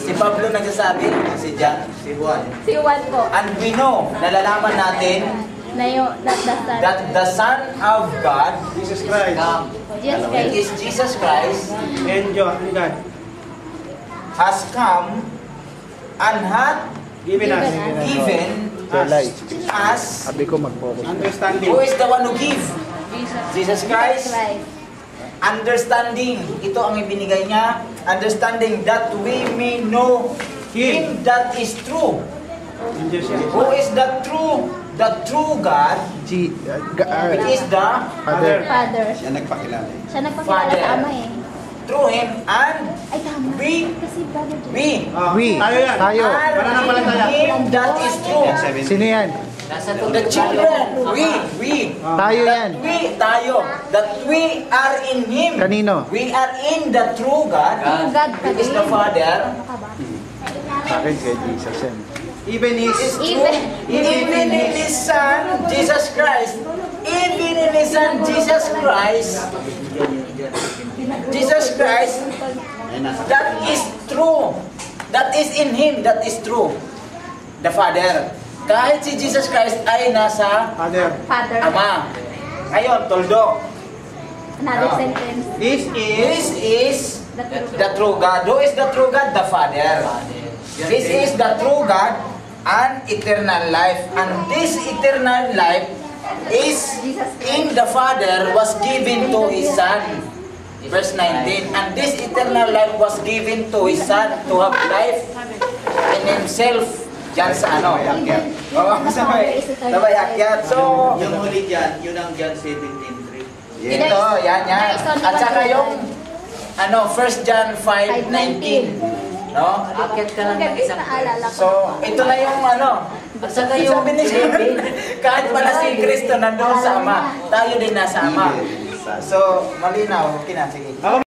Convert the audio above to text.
Si Pablo nagsasabi, si John, si Juan. Si Juan po. And we know, nalalaman natin Na yung, that the Son of God, Jesus Christ. Jesus it Christ. is Jesus Christ, And God. has come and had Given us. given us, Sabi ko mag-focus. Understanding. who is the one who give? Jesus Christ. Christ. Understanding, ito ang ibinigay niya, understanding that we may know Him that is true. Who is the true God, which is the Father. Father. Siya nagpakilala. Siya nagpakilala sa Ama eh. through Him, and Ay, tama. we Kasi Brother John. We. Tayo yan. Tayo. are Pananampalataya. in Him that is true. Sino yan? The children, we. Tayo yan. Tayo. That we are in Him. Kanino? We are in the true God, True God which is the Father. Sa akin kay Jesus yan. Even His Even in His Son, Jesus Christ. Even in His Son, Jesus Christ. Jesus Christ, that is true. That is in Him, that is true. The Father. Kahit si Jesus Christ ay nasa Father. Father. Ama. Ngayon, tuldok. Another sentence. This This is The true the true God. Who is the true God? The Father. This is the true God and eternal life. And this eternal life is in the Father was given to His Son. Verse 19. And this eternal life was given to His Son to have life in Himself. Diyan sa ano? Oo, sabay akyat. So, Yung huli dyan, yun ang John 17:3. ito, yan. At saka yung, 1 John 5:19. No? Akyat ka lang ng isang So, ito na yung At saka yung sabi ni kahit pala si Kristo nandoon sa Ama, tayo din nasa Ama. So, malinaw. Okay na, sige.